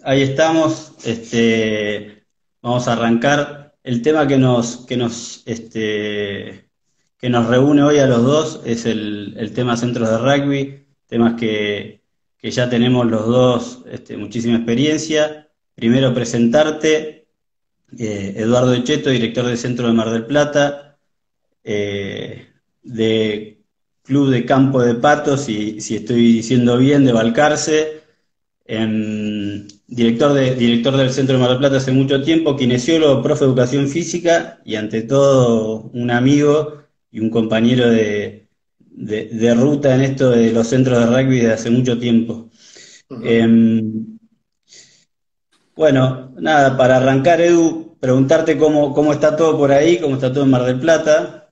ahí estamos. Vamos a arrancar. El tema que nos reúne hoy a los dos es el tema centros de rugby, temas que ya tenemos los dos muchísima experiencia. Primero presentarte, Eduardo Echeto, director del Centro de Mar del Plata, de Club de Campo de Patos, si estoy diciendo bien, de Balcarce, director del Centro de Mar del Plata hace mucho tiempo, kinesiólogo, profe de educación física y ante todo un amigo y un compañero de ruta en esto de los centros de rugby de hace mucho tiempo. Ujú. Em, bueno, nada, para arrancar, Edu, preguntarte cómo está todo por ahí, cómo está todo en Mar del Plata.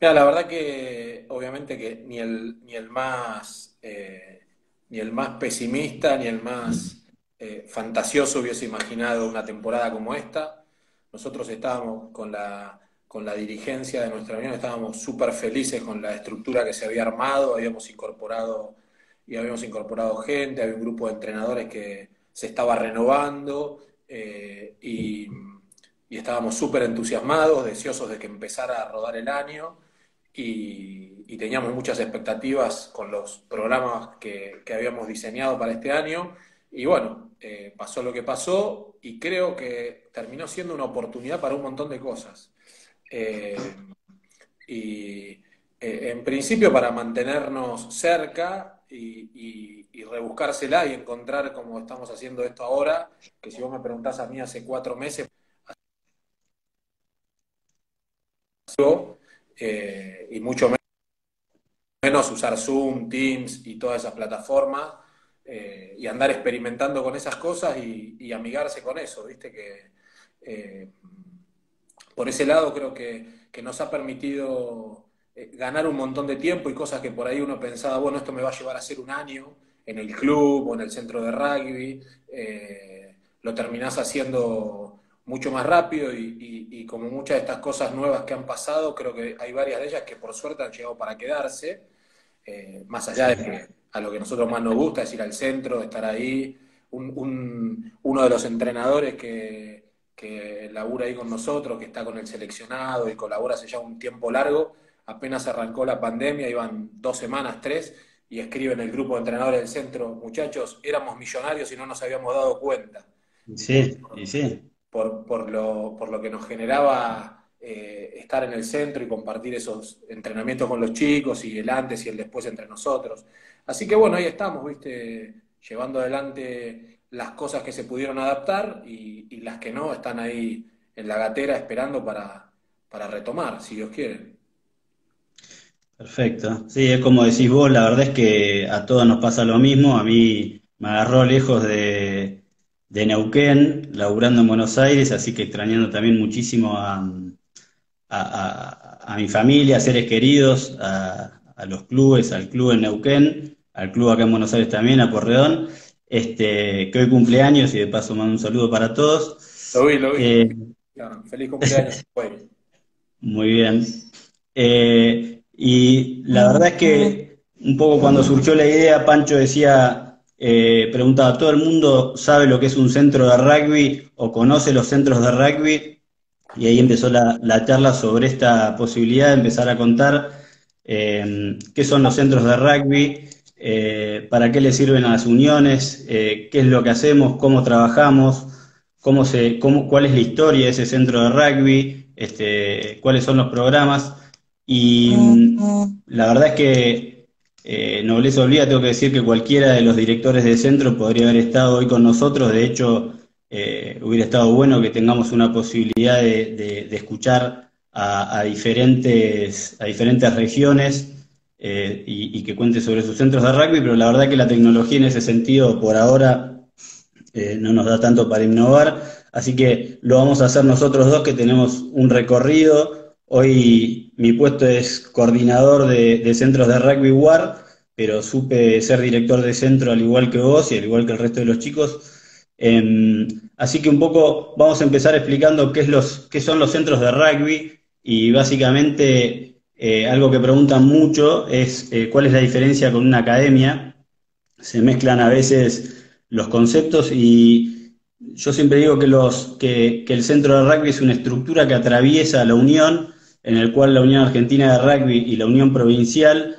Mira, la verdad que obviamente que ni el más pesimista ni el más fantasioso hubiese imaginado una temporada como esta. Nosotros estábamos con la dirigencia de nuestra unión, estábamos súper felices con la estructura que se había armado, habíamos incorporado gente, había un grupo de entrenadores que se estaba renovando y estábamos súper entusiasmados, deseosos de que empezara a rodar el año y teníamos muchas expectativas con los programas que habíamos diseñado para este año. Y bueno, pasó lo que pasó y creo que terminó siendo una oportunidad para un montón de cosas. Eh, y en principio para mantenernos cerca y rebuscársela y encontrar como estamos haciendo esto ahora, que si vos me preguntás a mí hace 4 meses, y mucho menos usar Zoom, Teams y todas esas plataformas, y andar experimentando con esas cosas y amigarse con eso, ¿viste? Eh, por ese lado creo que nos ha permitido ganar un montón de tiempo y cosas que por ahí uno pensaba, bueno, esto me va a llevar a hacer un año en el club o en el centro de rugby, lo terminás haciendo mucho más rápido y como muchas de estas cosas nuevas que han pasado, creo que hay varias de ellas que por suerte han llegado para quedarse, más allá de Sí. que a lo que a nosotros más nos gusta es ir al centro, estar ahí. Uno de los entrenadores que labura ahí con nosotros, que está con el seleccionado y colabora hace ya un tiempo largo, apenas arrancó la pandemia, iban 2 semanas, tres, y escribe en el grupo de entrenadores del centro, muchachos, éramos millonarios y no nos habíamos dado cuenta. Y Sí, y sí. por lo que nos generaba estar en el centro y compartir esos entrenamientos con los chicos y el antes y el después entre nosotros. Así que bueno, ahí estamos, ¿viste? Llevando adelante las cosas que se pudieron adaptar y las que no están ahí en la gatera esperando para retomar, si Dios quiere. Perfecto. Sí, es como decís vos, la verdad es que a todos nos pasa lo mismo. A mí me agarró lejos de Neuquén, laburando en Buenos Aires, así que extrañando también muchísimo a mi familia, a seres queridos, a los clubes, al club en Neuquén, al club acá en Buenos Aires también, a Porredón, que hoy cumpleaños y de paso mando un saludo para todos. Lo vi. Eh, Claro, feliz cumpleaños. Güey. Muy bien. Y la verdad es que un poco cuando surgió la idea, Pancho decía, preguntaba, ¿todo el mundo sabe lo que es un centro de rugby o conoce los centros de rugby? Y ahí empezó la charla sobre esta posibilidad de empezar a contar qué son los centros de rugby, para qué le sirven a las uniones, qué es lo que hacemos, cómo trabajamos, cuál es la historia de ese centro de rugby, cuáles son los programas. Y la verdad es que no les olvida, tengo que decir que cualquiera de los directores de centro podría haber estado hoy con nosotros. De hecho, hubiera estado bueno que tengamos una posibilidad de escuchar a diferentes regiones, y que cuente sobre sus centros de rugby, pero la verdad que la tecnología en ese sentido por ahora no nos da tanto para innovar, así que lo vamos a hacer nosotros dos que tenemos un recorrido. Hoy mi puesto es coordinador de centros de rugby WAR, pero supe ser director de centro al igual que vos y al igual que el resto de los chicos. Así que un poco vamos a empezar explicando qué son los centros de rugby y básicamente algo que preguntan mucho es cuál es la diferencia con una academia. Se mezclan a veces los conceptos y yo siempre digo que el centro de rugby es una estructura que atraviesa la Unión, en el cual la Unión Argentina de Rugby y la Unión Provincial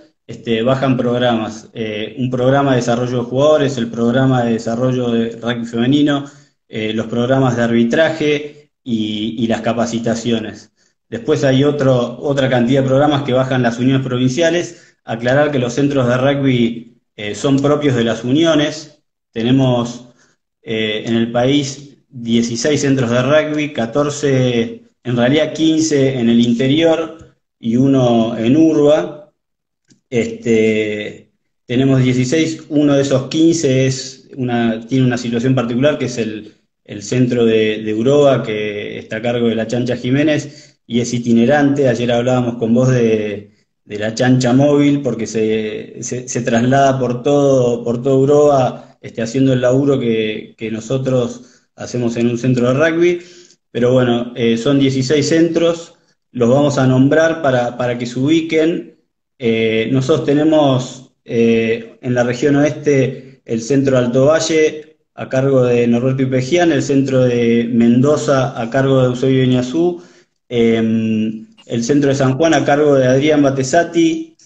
bajan programas. Un programa de desarrollo de jugadores, el programa de desarrollo de rugby femenino, los programas de arbitraje y las capacitaciones. Después hay otra cantidad de programas que bajan las uniones provinciales. Aclarar que los centros de rugby son propios de las uniones. Tenemos en el país 16 centros de rugby, 14, en realidad 15 en el interior y uno en Urba. Tenemos 16, uno de esos 15 tiene una situación particular que es el centro de Uroa, que está a cargo de la Chancha Jiménez y es itinerante. Ayer hablábamos con vos de la chancha móvil porque se traslada por todo Uroa, haciendo el laburo que nosotros hacemos en un centro de rugby. Pero bueno, son 16 centros, los vamos a nombrar para que se ubiquen. Nosotros tenemos en la región oeste el centro de Alto Valle a cargo de Norberto Ipejian, el centro de Mendoza a cargo de Eusebio Iñazú, el centro de San Juan a cargo de Adrián Batesati.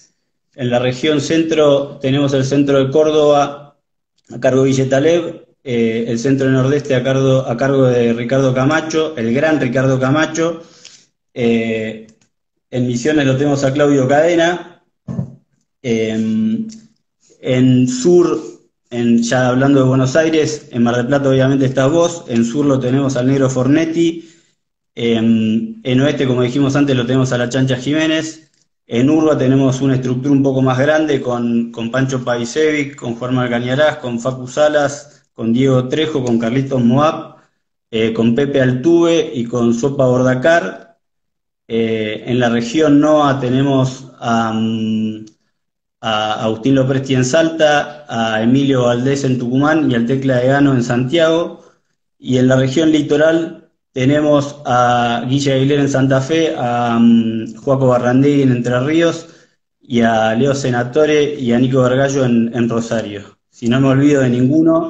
En la región centro tenemos el centro de Córdoba a cargo de Guille Taleb, el centro de Nordeste a cargo de Ricardo Camacho, el gran Ricardo Camacho. En Misiones lo tenemos a Claudio Cadena. En Sur, ya hablando de Buenos Aires, en Mar del Plata obviamente estás vos, en Sur lo tenemos al Negro Fornetti, en Oeste, como dijimos antes, lo tenemos a la Chancha Jiménez, en Urba tenemos una estructura un poco más grande con Pancho Paisevic, con Juan Malcañarás, con Facu Salas, con Diego Trejo, con Carlitos Moab, con Pepe Altuve y con Sopa Bordacar. En la región NOA tenemos a Agustín Lopresti en Salta, a Emilio Valdés en Tucumán y al Tecla de Gano en Santiago. Y en la región litoral tenemos a Guille Aguilera en Santa Fe, a Joaco Barrandegui en Entre Ríos y a Leo Senatore y a Nico Vergallo en Rosario. Si no me olvido de ninguno,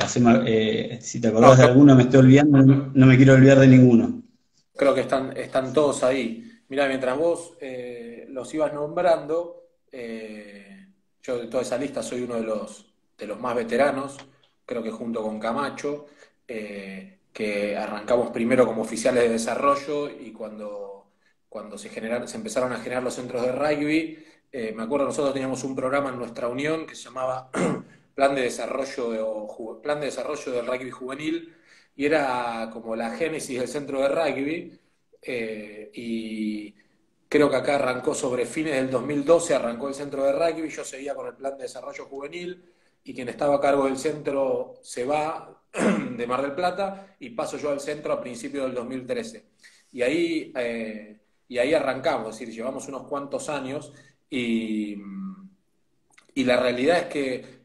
si te acordás de alguno me estoy olvidando, no me quiero olvidar de ninguno. Creo que están todos ahí. Mirá, mientras vos los ibas nombrando, yo de toda esa lista soy uno de los más veteranos, creo que junto con Camacho, que arrancamos primero como oficiales de desarrollo y cuando se empezaron a generar los centros de rugby, me acuerdo nosotros teníamos un programa en nuestra unión que se llamaba Plan de Desarrollo del Rugby Juvenil, y era como la génesis del centro de rugby, y creo que acá arrancó sobre fines del 2012, arrancó el centro de rugby, yo seguía con el plan de desarrollo juvenil, y quien estaba a cargo del centro se va de Mar del Plata, y paso yo al centro a principios del 2013. Y ahí arrancamos, es decir, llevamos unos cuantos años, y la realidad es que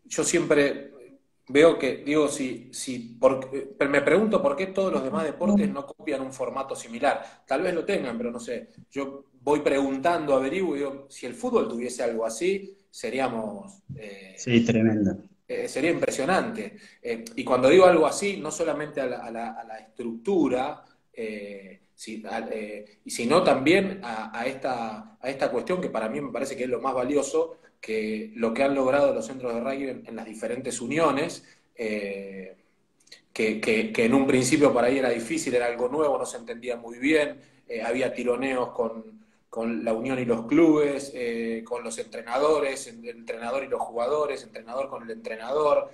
yo siempre veo que, digo, me pregunto por qué todos los demás deportes no copian un formato similar. Tal vez lo tengan, pero no sé. Yo voy preguntando, averiguo, y digo, si el fútbol tuviese algo así, seríamos... Sí, tremendo. Sería impresionante. Y cuando digo algo así, no solamente a la estructura, sino también a esta cuestión que para mí me parece que es lo más valioso, que lo que han logrado los centros de rugby en las diferentes uniones, que en un principio para ahí era difícil, era algo nuevo, no se entendía muy bien, había tironeos con la unión y los clubes, con los entrenadores, el entrenador y los jugadores, entrenador con el entrenador.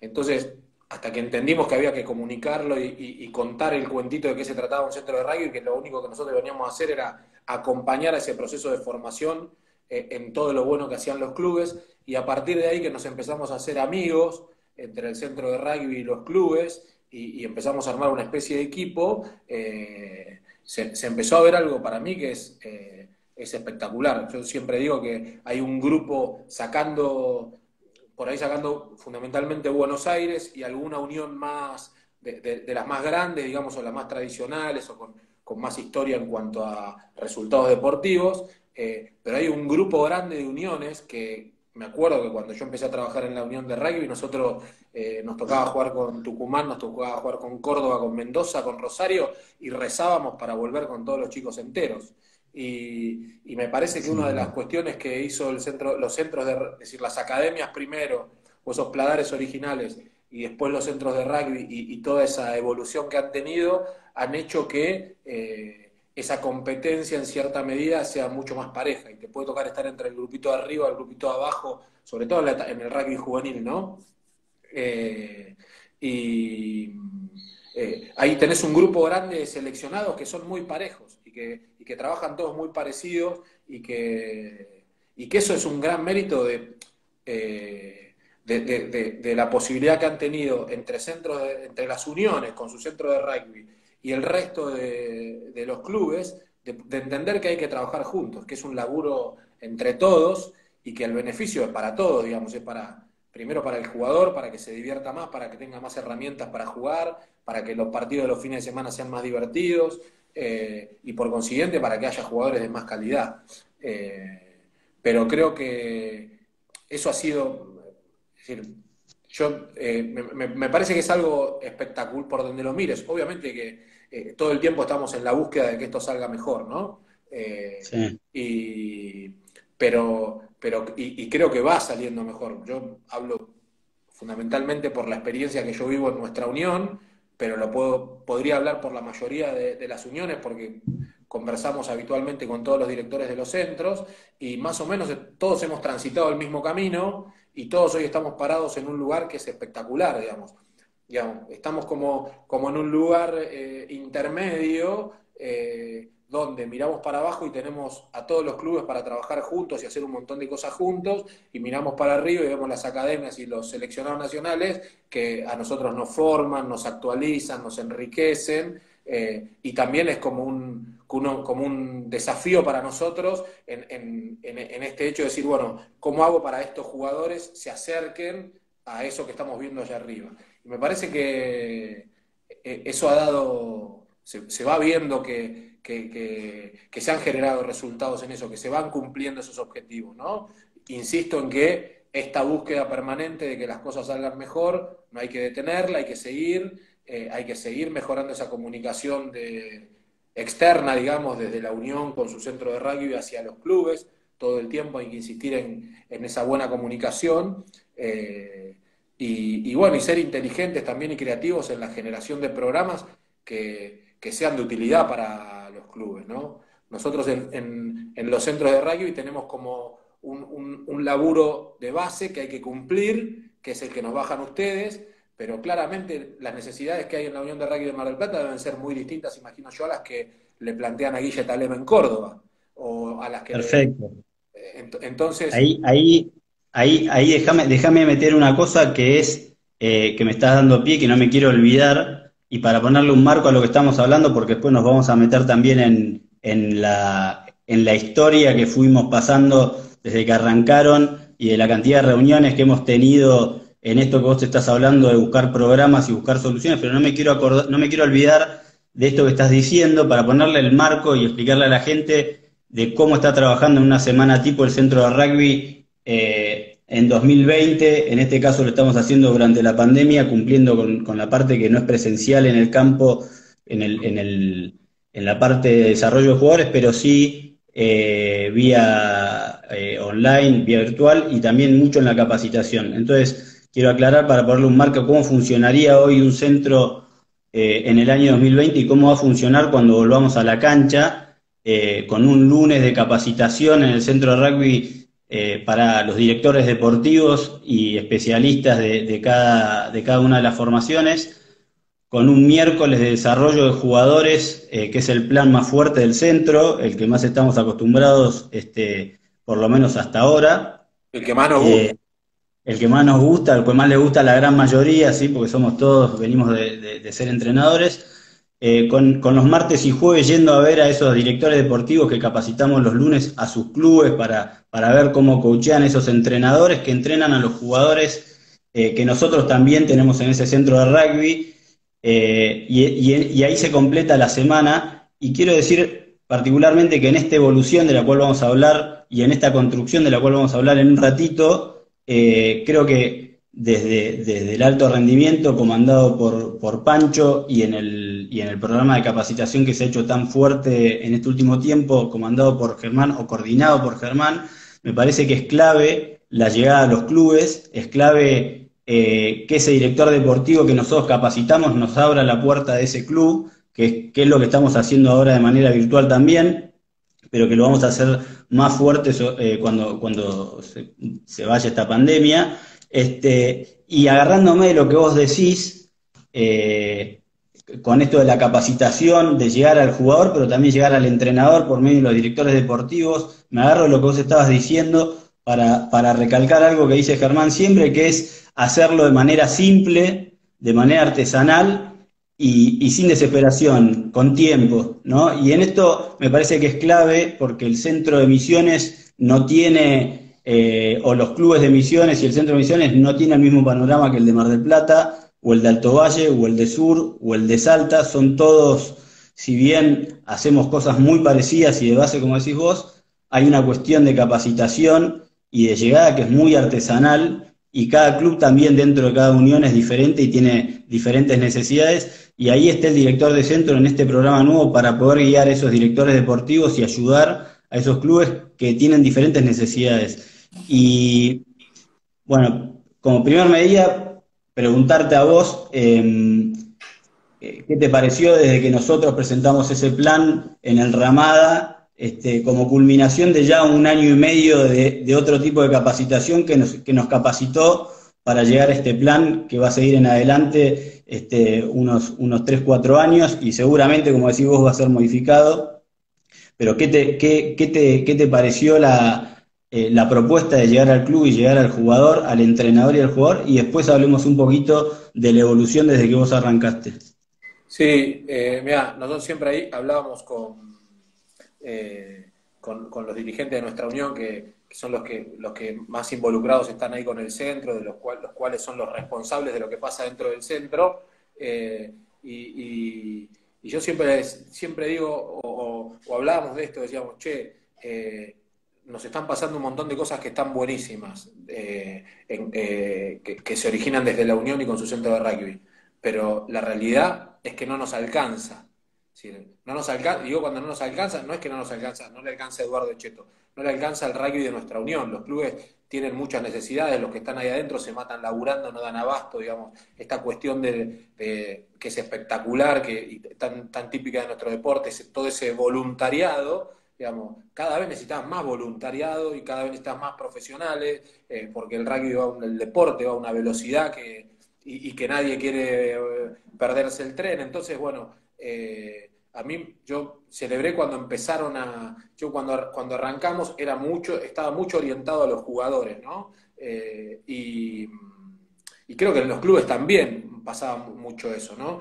Entonces, hasta que entendimos que había que comunicarlo y contar el cuentito de qué se trataba un centro de rugby, que lo único que nosotros veníamos a hacer era acompañar a ese proceso de formación en todo lo bueno que hacían los clubes, y a partir de ahí que nos empezamos a hacer amigos entre el centro de rugby y los clubes, y empezamos a armar una especie de equipo. Se empezó a ver algo para mí que es espectacular. Yo siempre digo que hay un grupo sacando fundamentalmente Buenos Aires y alguna unión más de las más grandes, digamos, o las más tradicionales, o con más historia en cuanto a resultados deportivos, pero hay un grupo grande de uniones que me acuerdo que cuando yo empecé a trabajar en la Unión de Rugby, nosotros nos tocaba jugar con Tucumán, nos tocaba jugar con Córdoba, con Mendoza, con Rosario, y rezábamos para volver con todos los chicos enteros. Y me parece que una de las Sí. cuestiones que hizo los centros es decir, las academias primero, o esos pladares originales, y después los centros de rugby y toda esa evolución que han tenido, han hecho que esa competencia en cierta medida sea mucho más pareja y te puede tocar estar entre el grupito de arriba y el grupito de abajo, sobre todo en el rugby juvenil, ¿no? Eh, y ahí tenés un grupo grande de seleccionados que son muy parejos y que trabajan todos muy parecidos y que eso es un gran mérito de la posibilidad que han tenido entre las uniones con su centro de rugby y el resto de los clubes, de entender que hay que trabajar juntos, que es un laburo entre todos y que el beneficio es para todos, digamos, es primero para el jugador, para que se divierta más, para que tenga más herramientas para jugar, para que los partidos de los fines de semana sean más divertidos y por consiguiente para que haya jugadores de más calidad. Pero creo que eso ha sido, es decir, me parece que es algo espectacular por donde lo mires. Obviamente que todo el tiempo estamos en la búsqueda de que esto salga mejor, ¿no? Sí. Y, pero creo que va saliendo mejor. Yo hablo fundamentalmente por la experiencia que yo vivo en nuestra unión, pero podría hablar por la mayoría de las uniones porque conversamos habitualmente con todos los directores de los centros y más o menos todos hemos transitado el mismo camino y todos hoy estamos parados en un lugar que es espectacular, digamos. Estamos como en un lugar intermedio donde miramos para abajo y tenemos a todos los clubes para trabajar juntos y hacer un montón de cosas juntos, y miramos para arriba y vemos las academias y los seleccionados nacionales que a nosotros nos forman, nos actualizan, nos enriquecen, y también es como un desafío para nosotros en este hecho de decir, bueno, ¿cómo hago para estos jugadores se acerquen a eso que estamos viendo allá arriba? Y me parece que eso ha dado, se va viendo que se han generado resultados en eso, que se van cumpliendo esos objetivos, ¿no? Insisto en que esta búsqueda permanente de que las cosas salgan mejor, no hay que detenerla, hay que seguir mejorando esa comunicación externa, digamos, desde la unión con su centro de rugby hacia los clubes, todo el tiempo hay que insistir en esa buena comunicación, bueno, y ser inteligentes también y creativos en la generación de programas que sean de utilidad para los clubes, ¿no? Nosotros en los centros de rugby tenemos como un laburo de base que hay que cumplir, que es el que nos bajan ustedes, pero claramente las necesidades que hay en la Unión de Rugby de Mar del Plata deben ser muy distintas, imagino yo, a las que le plantean a Guille Talema en Córdoba, o a las que Perfecto. entonces, Ahí déjame meter una cosa que es que me estás dando pie, que no me quiero olvidar, y para ponerle un marco a lo que estamos hablando, porque después nos vamos a meter también en la historia que fuimos pasando desde que arrancaron y de la cantidad de reuniones que hemos tenido en esto que vos te estás hablando de buscar programas y buscar soluciones, pero no me quiero olvidar de esto que estás diciendo para ponerle el marco y explicarle a la gente de cómo está trabajando en una semana tipo el centro de rugby en 2020. En este caso lo estamos haciendo durante la pandemia, cumpliendo con la parte que no es presencial en el campo, en la parte de desarrollo de jugadores, pero sí vía online, vía virtual y también mucho en la capacitación. Entonces, quiero aclarar para ponerle un marco cómo funcionaría hoy un centro en el año 2020 y cómo va a funcionar cuando volvamos a la cancha, con un lunes de capacitación en el centro de rugby para los directores deportivos y especialistas de cada una de las formaciones, con un miércoles de desarrollo de jugadores, que es el plan más fuerte del centro, el que más estamos acostumbrados, por lo menos hasta ahora. el que más nos gusta. Eh, el que más nos gusta, el que más le gusta a la gran mayoría, ¿sí? Porque somos todos, venimos de ser entrenadores, con los martes y jueves yendo a ver a esos directores deportivos que capacitamos los lunes a sus clubes para ver cómo coachean esos entrenadores que entrenan a los jugadores que nosotros también tenemos en ese centro de rugby, y ahí se completa la semana, y quiero decir, particularmente que en esta evolución de la cual vamos a hablar y en esta construcción de la cual vamos a hablar en un ratito, creo que desde el alto rendimiento comandado por Pancho y en el programa de capacitación que se ha hecho tan fuerte en este último tiempo, comandado por Germán o coordinado por Germán, me parece que es clave la llegada a los clubes, es clave que ese director deportivo que nosotros capacitamos nos abra la puerta de ese club, que es lo que estamos haciendo ahora de manera virtual también, pero que lo vamos a hacer más fuerte cuando se vaya esta pandemia. Y agarrándome de lo que vos decís, con esto de la capacitación, de llegar al jugador, pero también llegar al entrenador por medio de los directores deportivos, me agarro de lo que vos estabas diciendo para recalcar algo que dice Germán siempre, que es hacerlo de manera simple, de manera artesanal, y sin desesperación, con tiempo, ¿no? Y en esto me parece que es clave porque el centro de Misiones no tiene, o los clubes de Misiones y el centro de Misiones no tiene el mismo panorama que el de Mar del Plata, o el de Alto Valle, o el de Sur, o el de Salta, son todos, si bien hacemos cosas muy parecidas y de base, como decís vos, hay una cuestión de capacitación y de llegada que es muy artesanal, y cada club también dentro de cada unión es diferente y tiene diferentes necesidades, y ahí está el director de centro en este programa nuevo para poder guiar a esos directores deportivos y ayudar a esos clubes que tienen diferentes necesidades. Y bueno, como primer medida, preguntarte a vos, ¿qué te pareció desde que nosotros presentamos ese plan en el Ramada, como culminación de ya un año y medio de otro tipo de capacitación que nos capacitó para llegar a este plan que va a seguir en adelante unos 3 4 años y seguramente, como decís vos, va a ser modificado? Pero ¿qué te pareció la propuesta de llegar al club y llegar al jugador, al entrenador y al jugador? Y después hablemos un poquito de la evolución desde que vos arrancaste. Sí, mira, nosotros siempre ahí hablábamos con los dirigentes de nuestra unión, que son los que más involucrados están ahí con el centro, los cuales son los responsables de lo que pasa dentro del centro. Y yo siempre digo, o hablábamos de esto, decíamos, che, nos están pasando un montón de cosas que están buenísimas, que se originan desde la unión y con su centro de rugby, pero la realidad es que no nos alcanza. Es decir, no nos alcanza, digo cuando no nos alcanza, no es que no nos alcanza, no le alcanza a Eduardo Echeto, no le alcanza el rugby de nuestra unión. Los clubes tienen muchas necesidades, los que están ahí adentro se matan laburando, no dan abasto, digamos, esta cuestión que es espectacular, y tan típica de nuestro deporte, todo ese voluntariado, digamos, cada vez necesitas más voluntariado y cada vez necesitas más profesionales, porque el rugby el deporte va a una velocidad y que nadie quiere perderse el tren. Entonces, bueno, a mí yo celebré cuando empezaron cuando arrancamos estaba mucho orientado a los jugadores, ¿no? Y creo que en los clubes también pasaba mucho eso, ¿no?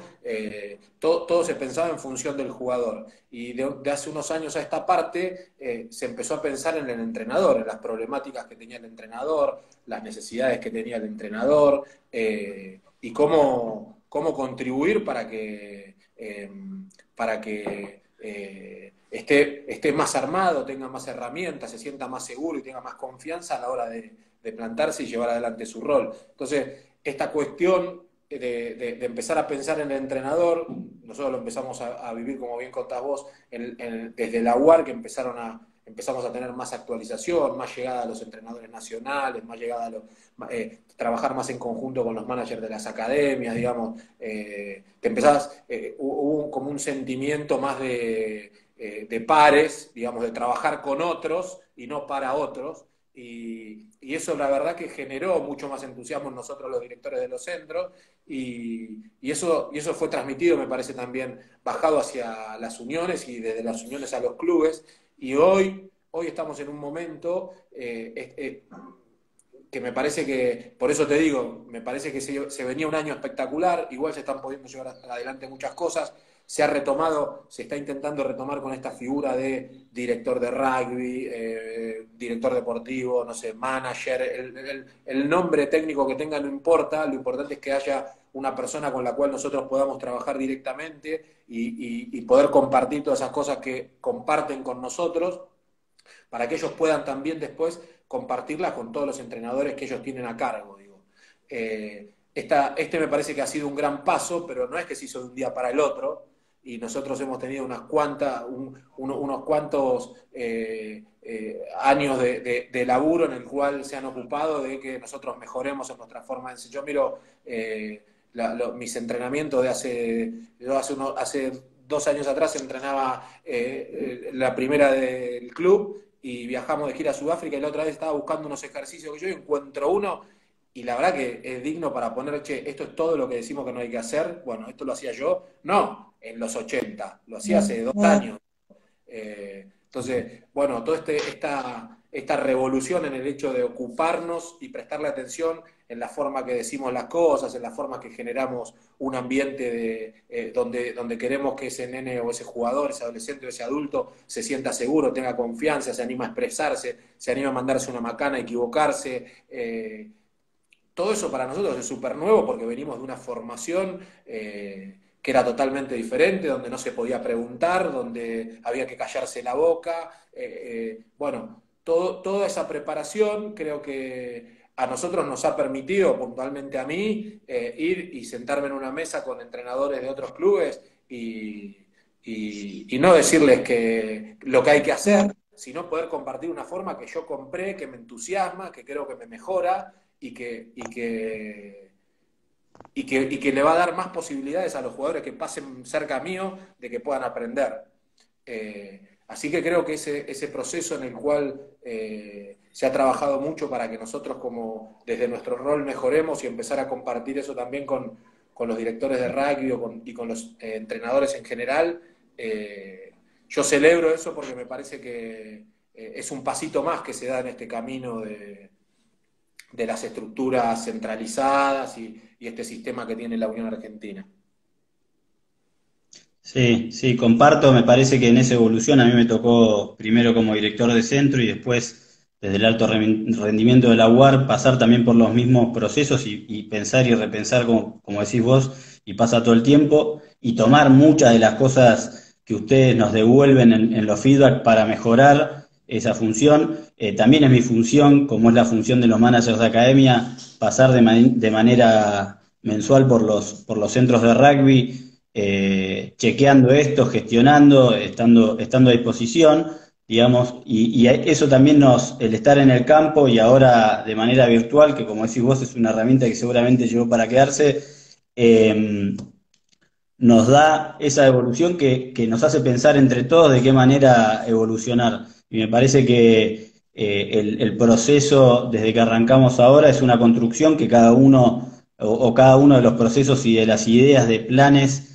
Todo se pensaba en función del jugador. Y de hace unos años a esta parte se empezó a pensar en el entrenador, en las problemáticas que tenía el entrenador, las necesidades que tenía el entrenador, y cómo contribuir para que esté más armado, tenga más herramientas, se sienta más seguro y tenga más confianza a la hora de plantarse y llevar adelante su rol. Entonces, esta cuestión de empezar a pensar en el entrenador, nosotros lo empezamos a vivir, como bien contás vos, desde la UAR, que empezamos a tener más actualización, más llegada a los entrenadores nacionales, más llegada a trabajar más en conjunto con los managers de las academias, digamos. Hubo como un sentimiento más de pares, digamos, de trabajar con otros y no para otros. Y eso la verdad que generó mucho más entusiasmo en nosotros los directores de los centros, y eso fue transmitido, me parece, también bajado hacia las uniones y desde las uniones a los clubes. Y hoy estamos en un momento que me parece que, por eso te digo, me parece que se venía un año espectacular, igual se están pudiendo llevar adelante muchas cosas, se ha retomado, se está intentando retomar con esta figura de director de rugby, director deportivo, no sé, manager, el nombre técnico que tenga no importa, lo importante es que haya una persona con la cual nosotros podamos trabajar directamente y poder compartir todas esas cosas que comparten con nosotros, para que ellos puedan también después compartirlas con todos los entrenadores que ellos tienen a cargo, digo. Este me parece que ha sido un gran paso, pero no es que se hizo de un día para el otro, y nosotros hemos tenido unos cuantos años de laburo en el cual se han ocupado de que nosotros mejoremos en nuestra forma de enseñar. Yo miro mis entrenamientos de hace 2 años atrás entrenaba la primera del club y viajamos de gira a Sudáfrica y la otra vez estaba buscando unos ejercicios que yo encuentro uno y la verdad que es digno para poner, che, esto es todo lo que decimos que no hay que hacer. Bueno, esto lo hacía yo. No, en los 80, lo hacía hace 2 años. Entonces, bueno, toda esta revolución en el hecho de ocuparnos y prestarle atención en la forma que decimos las cosas, en la forma que generamos un ambiente donde queremos que ese nene o ese jugador, ese adolescente o ese adulto se sienta seguro, tenga confianza, se anima a expresarse, se anima a mandarse una macana, a equivocarse. Todo eso para nosotros es súper nuevo porque venimos de una formación que era totalmente diferente, donde no se podía preguntar, donde había que callarse la boca. Bueno, toda esa preparación creo que a nosotros nos ha permitido, puntualmente a mí, ir y sentarme en una mesa con entrenadores de otros clubes y no decirles lo que hay que hacer, sino poder compartir una forma que yo compré, que me entusiasma, que creo que me mejora y que le va a dar más posibilidades a los jugadores que pasen cerca mío de que puedan aprender. Así que creo que ese proceso en el cual se ha trabajado mucho para que nosotros como desde nuestro rol mejoremos y empezar a compartir eso también con los directores de rugby y con los entrenadores en general, yo celebro eso porque me parece que es un pasito más que se da en este camino de las estructuras centralizadas y este sistema que tiene la Unión Argentina. Sí, sí, comparto, me parece que en esa evolución a mí me tocó primero como director de centro y después desde el alto rendimiento de la UAR pasar también por los mismos procesos y pensar y repensar como decís vos y pasa todo el tiempo y tomar muchas de las cosas que ustedes nos devuelven en los feedback para mejorar esa función. También es mi función, como es la función de los managers de academia, pasar de manera mensual por los centros de rugby chequeando esto, gestionando, estando a disposición, digamos, y eso también el estar en el campo y ahora de manera virtual, que como decís vos es una herramienta que seguramente llegó para quedarse, nos da esa evolución que nos hace pensar entre todos de qué manera evolucionar. Y me parece que el proceso desde que arrancamos ahora es una construcción que cada uno o cada uno de los procesos y de las ideas de planes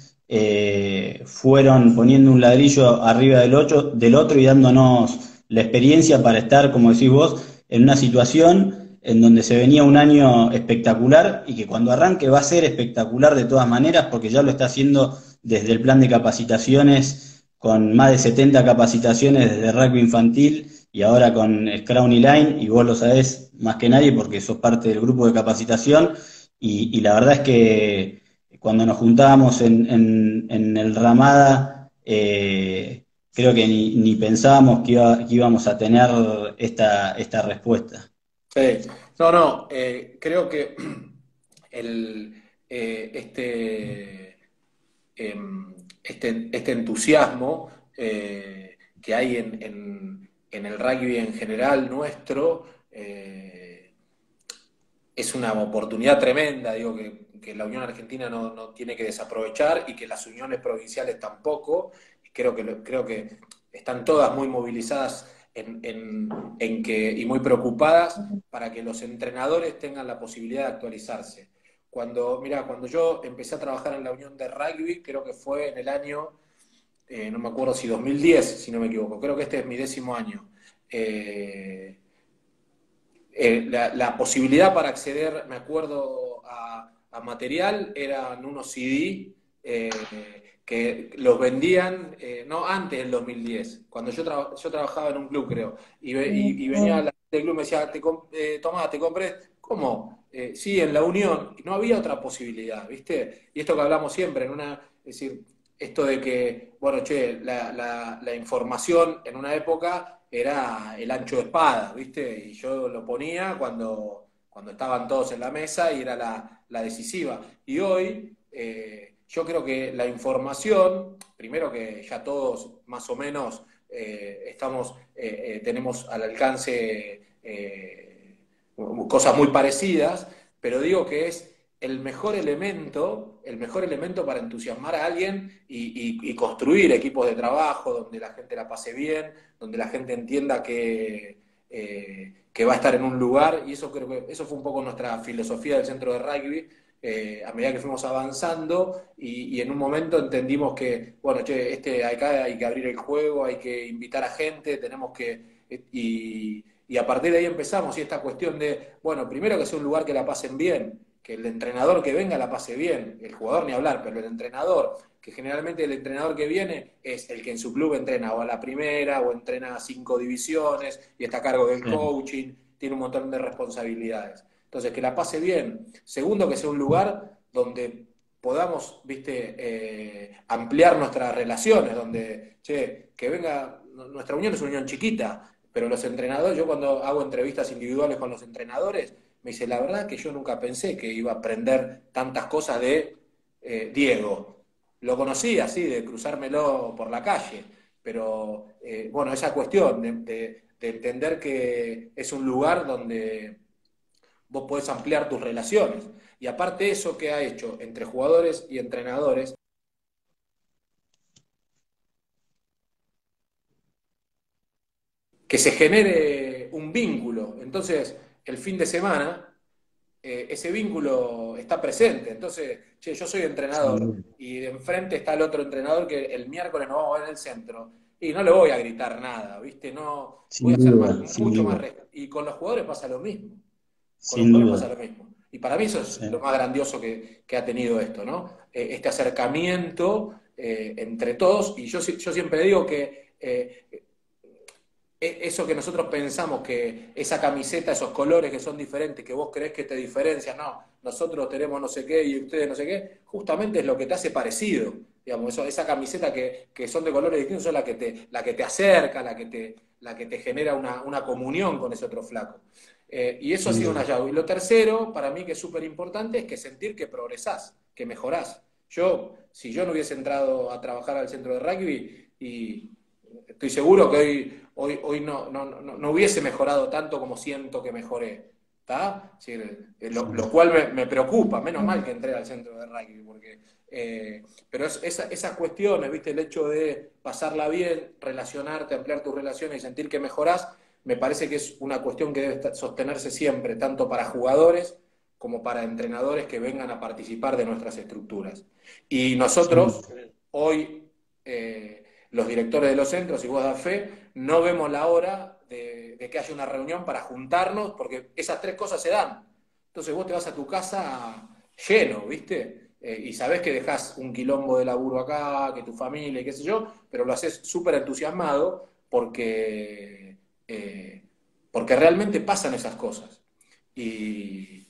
fueron poniendo un ladrillo arriba del otro y dándonos la experiencia para estar, como decís vos, en una situación en donde se venía un año espectacular y que cuando arranque va a ser espectacular de todas maneras porque ya lo está haciendo desde el plan de capacitaciones con más de 70 capacitaciones desde rugby infantil y ahora con Scrum y Line, y vos lo sabés más que nadie porque sos parte del grupo de capacitación, y la verdad es que cuando nos juntábamos en el Ramada, creo que ni pensábamos que íbamos a tener esta respuesta. Sí. No, creo que el, eh, este, este entusiasmo que hay en el rugby en general nuestro es una oportunidad tremenda, digo, que la Unión Argentina no tiene que desaprovechar y que las uniones provinciales tampoco. Creo que están todas muy movilizadas y muy preocupadas para que los entrenadores tengan la posibilidad de actualizarse. Cuando yo empecé a trabajar en la Unión de Rugby, creo que fue en el año, no me acuerdo si 2010, si no me equivoco, creo que este es mi 10º año. La posibilidad para acceder, me acuerdo, a material eran unos CD que los vendían, no antes del 2010, cuando yo trabajaba en un club, creo, y venía la gente del club y me decía, tomá, te compré, ¿cómo? Sí, en la Unión, no había otra posibilidad, ¿viste? Y esto que hablamos siempre, es decir, esto de que, bueno, che, la información en una época era el ancho de espada, ¿viste? Y yo lo ponía cuando estaban todos en la mesa y era la decisiva. Y hoy, yo creo que la información, primero que ya todos más o menos tenemos al alcance cosas muy parecidas, pero digo que es el mejor elemento para entusiasmar a alguien y construir equipos de trabajo donde la gente la pase bien, donde la gente entienda que va a estar en un lugar, y eso creo que eso fue un poco nuestra filosofía del centro de rugby, a medida que fuimos avanzando y en un momento entendimos que, bueno, che, acá hay que abrir el juego, hay que invitar a gente, tenemos que... y a partir de ahí empezamos, y esta cuestión de, bueno, primero que sea un lugar que la pasen bien, que el entrenador que venga la pase bien, el jugador ni hablar, pero el entrenador, que generalmente el entrenador que viene es el que en su club entrena o a la primera o entrena a 5 divisiones y está a cargo del Sí. coaching, tiene un montón de responsabilidades. Entonces, que la pase bien. Segundo, que sea un lugar donde podamos, viste, ampliar nuestras relaciones, donde, che, que venga, nuestra unión es una unión chiquita, pero los entrenadores, yo cuando hago entrevistas individuales con los entrenadores, me dice, la verdad que yo nunca pensé que iba a aprender tantas cosas de Diego. Lo conocí así, de cruzármelo por la calle, pero bueno, esa cuestión de entender que es un lugar donde vos podés ampliar tus relaciones. Y aparte eso que ha hecho entre jugadores y entrenadores, que se genere un vínculo. Entonces, el fin de semana, ese vínculo está presente. Entonces, che, yo soy Sin entrenador duda, y de enfrente está el otro entrenador que el miércoles nos vamos a ver en el centro. Y no le voy a gritar nada, ¿viste? No, voy sin a ser más, duda, sin mucho más... duda, Y con los jugadores pasa lo mismo. Con los sin jugadores pasa duda. lo mismo. Y para mí eso es lo Sí. más grandioso que ha tenido esto, ¿no? Este acercamiento entre todos. Y yo siempre digo que eso que nosotros pensamos que esa camiseta, esos colores que son diferentes, que vos creés que te diferencian, no, nosotros tenemos no sé qué y ustedes no sé qué, justamente es lo que te hace parecido. Digamos, esa camiseta que son de colores distintos son la que te acerca, la que te genera una comunión con ese otro flaco. Y eso ha Sin sido una duda. llave. Y lo tercero, para mí, que es súper importante, es que sentir que progresás, que mejorás. Si yo no hubiese entrado a trabajar al centro de rugby, y estoy seguro que hoy no hubiese mejorado tanto como siento que mejoré. ¿Está? Sí, lo cual me preocupa, menos mal que entré al centro de rugby, porque, pero esas cuestiones, ¿viste? El hecho de pasarla bien, relacionarte, ampliar tus relaciones y sentir que mejorás, me parece que es una cuestión que debe sostenerse siempre, tanto para jugadores como para entrenadores que vengan a participar de nuestras estructuras. Y Sin, nosotros, hoy, los directores de los centros, y vos das fe, no vemos la hora de que haya una reunión para juntarnos, porque esas tres cosas se dan. Entonces vos te vas a tu casa lleno, ¿viste? Y sabés que dejás un quilombo de laburo acá, que tu familia y qué sé yo, pero lo haces súper entusiasmado porque realmente pasan esas cosas. Y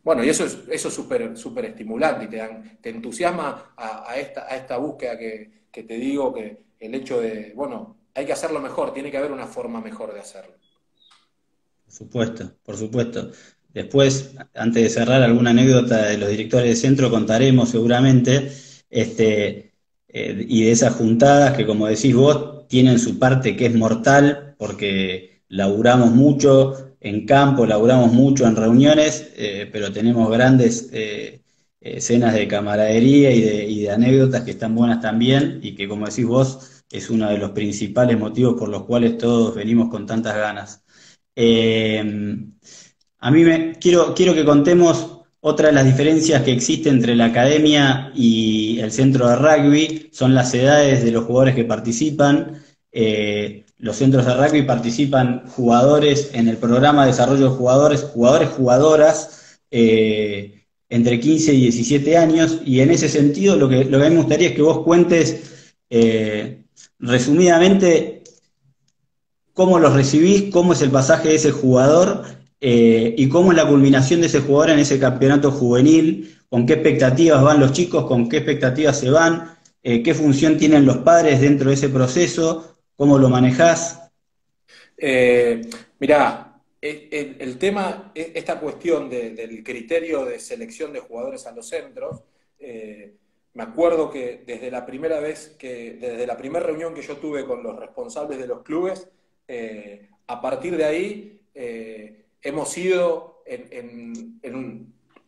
bueno, y eso es súper súper estimulante y te entusiasma a esta búsqueda que te digo, que el hecho de, bueno, hay que hacerlo mejor, tiene que haber una forma mejor de hacerlo. por supuesto, por supuesto. Después, antes de cerrar alguna anécdota de los directores de centro, contaremos seguramente, y de esas juntadas que, como decís vos, tienen su parte que es mortal, porque laburamos mucho en campo, laburamos mucho en reuniones, pero tenemos grandes escenas de camaradería y de anécdotas que están buenas también, y que, como decís vos, es uno de los principales motivos por los cuales todos venimos con tantas ganas. Eh, quiero que contemos otra de las diferencias que existe entre la academia y el centro de rugby, son las edades de los jugadores que participan. Los centros de rugby participan jugadores en el programa de desarrollo de jugadores, jugadoras, entre 15 y 17 años, y en ese sentido lo que a mí me gustaría es que vos cuentes resumidamente cómo los recibís, cómo es el pasaje de ese jugador y cómo es la culminación de ese jugador en ese campeonato juvenil, con qué expectativas van los chicos, con qué expectativas se van, qué función tienen los padres dentro de ese proceso, cómo lo manejás. Mirá, el tema, esta cuestión del criterio de selección de jugadores a los centros, me acuerdo que desde la primera desde la primera reunión que yo tuve con los responsables de los clubes, a partir de ahí hemos ido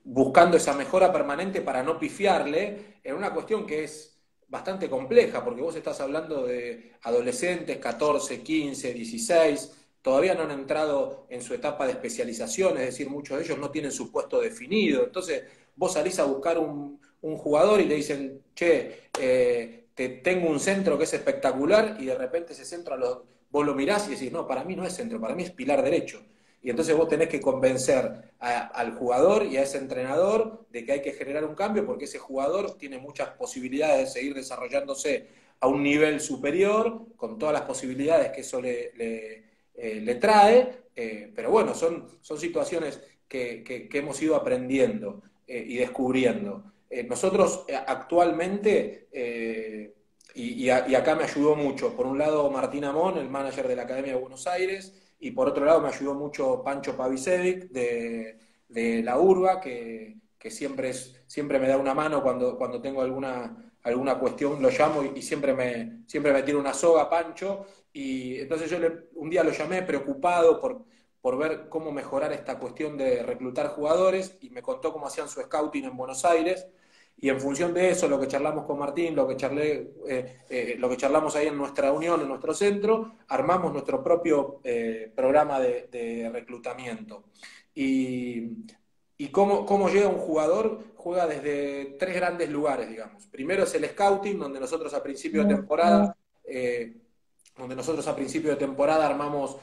buscando esa mejora permanente para no pifiarle en una cuestión que es bastante compleja, porque vos estás hablando de adolescentes, 14, 15, 16, todavía no han entrado en su etapa de especialización, es decir, muchos de ellos no tienen su puesto definido. Entonces, vos salís a buscar un jugador y te dicen, che, tengo un centro que es espectacular, y de repente ese centro vos lo mirás y decís, no, para mí no es centro, para mí es pilar derecho. Y entonces vos tenés que convencer al jugador y a ese entrenador de que hay que generar un cambio, porque ese jugador tiene muchas posibilidades de seguir desarrollándose a un nivel superior, con todas las posibilidades que eso le trae, pero bueno, son situaciones que hemos ido aprendiendo y descubriendo. Nosotros actualmente, y acá me ayudó mucho, por un lado Martín Amón, el manager de la Academia de Buenos Aires, y por otro lado me ayudó mucho Pancho Pavicevic de la Urba, que siempre me da una mano cuando tengo alguna cuestión, lo llamo y siempre me tira una soga, Pancho. Y entonces yo un día lo llamé preocupado por ver cómo mejorar esta cuestión de reclutar jugadores, y me contó cómo hacían su scouting en Buenos Aires. Y en función de eso, lo que charlamos con Martín, lo que charlamos ahí en nuestra unión, en nuestro centro, armamos nuestro propio programa de reclutamiento. ¿Y cómo llega un jugador? Juega desde tres grandes lugares, digamos. Primero es el scouting, donde nosotros a principio de temporada, armamos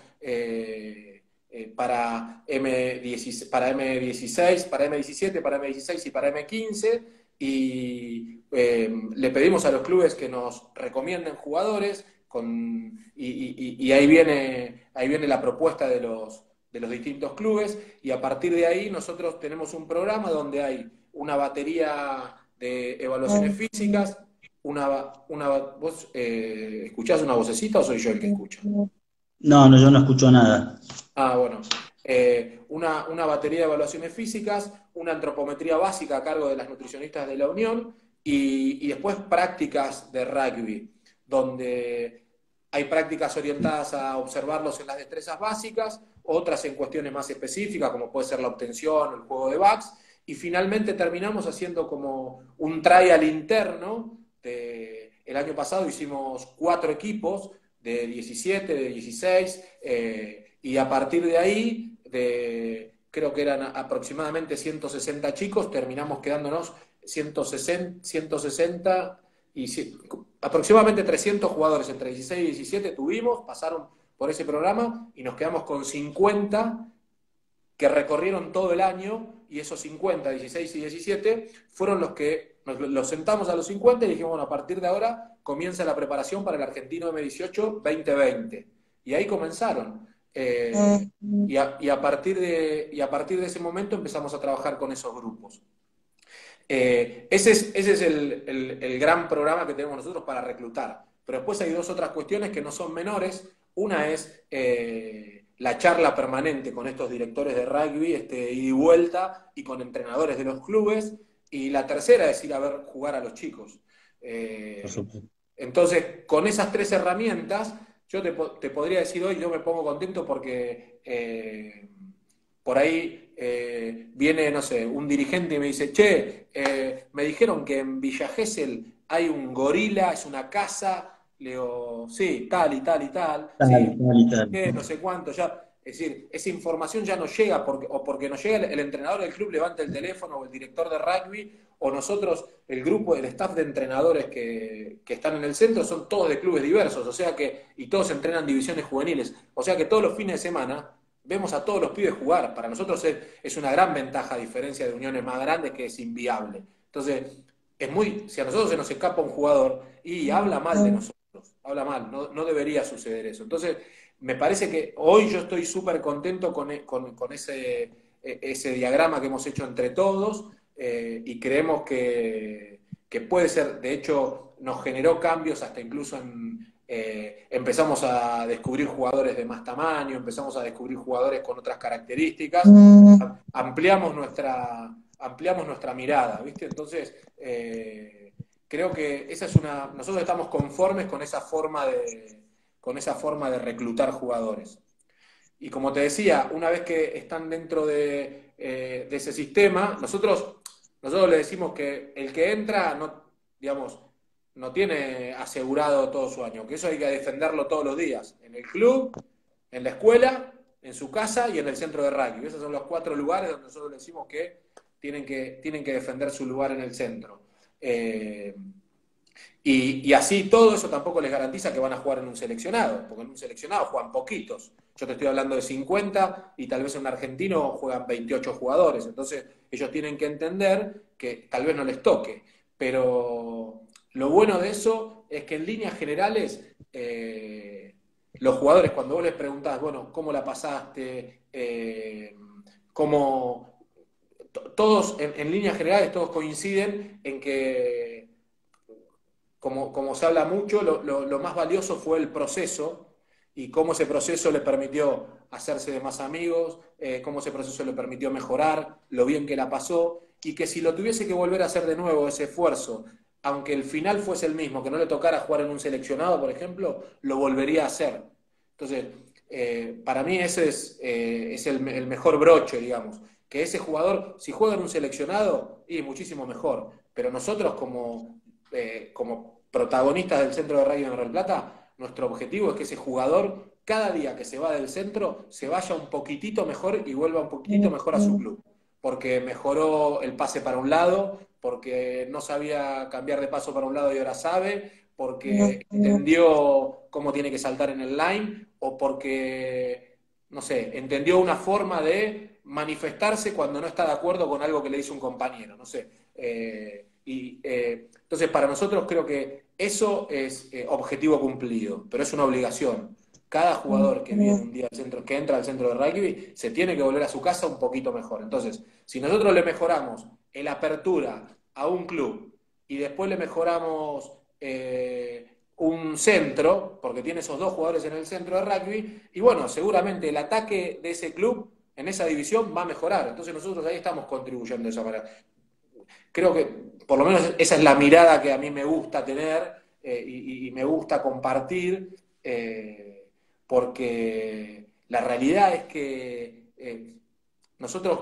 para M16, para M16, para M17, para M16 y para M15, y le pedimos a los clubes que nos recomienden jugadores, y ahí viene la propuesta de los distintos clubes, y a partir de ahí nosotros tenemos un programa donde hay una batería de evaluaciones físicas. ¿Vos escuchás una vocecita o soy yo el que escucha? No, no, yo no escucho nada. Ah, bueno. Una batería de evaluaciones físicas, una antropometría básica a cargo de las nutricionistas de la Unión, y después prácticas de rugby, donde hay prácticas orientadas a observarlos en las destrezas básicas, otras en cuestiones más específicas, como puede ser la obtención o el juego de backs, y finalmente terminamos haciendo como un trial interno. El año pasado hicimos 4 equipos de 17, de 16, y a partir de ahí, creo que eran aproximadamente 160 chicos, terminamos quedándonos 160 y aproximadamente 300 jugadores entre 16 y 17 pasaron por ese programa, y nos quedamos con 50 que recorrieron todo el año, y esos 50, 16 y 17, fueron los que los sentamos a los 50 y dijimos, bueno, a partir de ahora comienza la preparación para el Argentino M18 2020. Y ahí comenzaron. Y a partir de ese momento empezamos a trabajar con esos grupos. Ese es el gran programa que tenemos nosotros para reclutar. Pero después hay dos otras cuestiones que no son menores. Una es la charla permanente con estos directores de rugby, ida y vuelta, y con entrenadores de los clubes. Y la tercera es ir a ver jugar a los chicos. Entonces, con esas tres herramientas, yo te podría decir hoy, yo me pongo contento porque por ahí viene, no sé, un dirigente y me dice, che, me dijeron que en Villa Gesell hay un gorila, es una casa. Le digo, sí, tal y tal y tal, sí, Tal y tal. no sé cuánto, ya. Es decir, esa información ya no llega, porque no llega el entrenador del club, levanta el teléfono, o el director de rugby, o nosotros, el grupo, el staff de entrenadores que están en el centro, son todos de clubes diversos, o sea que, y todos entrenan divisiones juveniles, o sea que todos los fines de semana vemos a todos los pibes jugar. Para nosotros es una gran ventaja, a diferencia de uniones más grandes, que es inviable. Entonces, si a nosotros se nos escapa un jugador y habla mal de nosotros, habla mal, no debería suceder eso. Entonces, me parece que hoy yo estoy súper contento con ese diagrama que hemos hecho entre todos, y creemos que puede ser, de hecho, nos generó cambios hasta incluso empezamos a descubrir jugadores de más tamaño, empezamos a descubrir jugadores con otras características, ampliamos nuestra mirada, ¿viste? Entonces, creo que nosotros estamos conformes con esa forma de reclutar jugadores. Y como te decía, una vez que están dentro de ese sistema, nosotros le decimos que el que entra, digamos, no tiene asegurado todo su año, que eso hay que defenderlo todos los días, en el club, en la escuela, en su casa y en el centro de rugby. Esos son los 4 lugares donde nosotros le decimos que tienen que defender su lugar en el centro. Y así todo eso tampoco les garantiza que van a jugar en un seleccionado, porque en un seleccionado juegan poquitos. Yo te estoy hablando de 50 y tal vez en un argentino juegan 28 jugadores. Entonces ellos tienen que entender que tal vez no les toque. Pero lo bueno de eso es que en líneas generales los jugadores, cuando vos les preguntás, bueno, ¿cómo la pasaste? Todos, en líneas generales, todos coinciden en que, como se habla mucho, lo más valioso fue el proceso y cómo ese proceso le permitió hacerse de más amigos, cómo ese proceso le permitió mejorar, lo bien que la pasó, y que si lo tuviese que volver a hacer de nuevo, ese esfuerzo, aunque el final fuese el mismo, que no le tocara jugar en un seleccionado, por ejemplo, lo volvería a hacer. Entonces, para mí ese es el mejor broche, digamos, que ese jugador, si juega en un seleccionado, y muchísimo mejor, pero nosotros como protagonistas del centro de rugby de Mar del Plata, nuestro objetivo es que ese jugador, cada día que se va del centro, se vaya un poquitito mejor y vuelva un poquitito mejor a su club, porque mejoró el pase para un lado, porque no sabía cambiar de paso para un lado y ahora sabe, porque entendió cómo tiene que saltar en el line, o porque, no sé, entendió una forma de manifestarse cuando no está de acuerdo con algo que le dice un compañero, no sé. Entonces, para nosotros creo que eso es objetivo cumplido, pero es una obligación. Cada jugador que viene un día al centro, que entra al centro de rugby, se tiene que volver a su casa un poquito mejor. Entonces, si nosotros le mejoramos el apertura a un club y después le mejoramos un centro, porque tiene esos 2 jugadores en el centro de rugby, y bueno, seguramente el ataque de ese club en esa división va a mejorar. Entonces nosotros ahí estamos contribuyendo de esa manera. Creo que por lo menos esa es la mirada que a mí me gusta tener y me gusta compartir, porque la realidad es que nosotros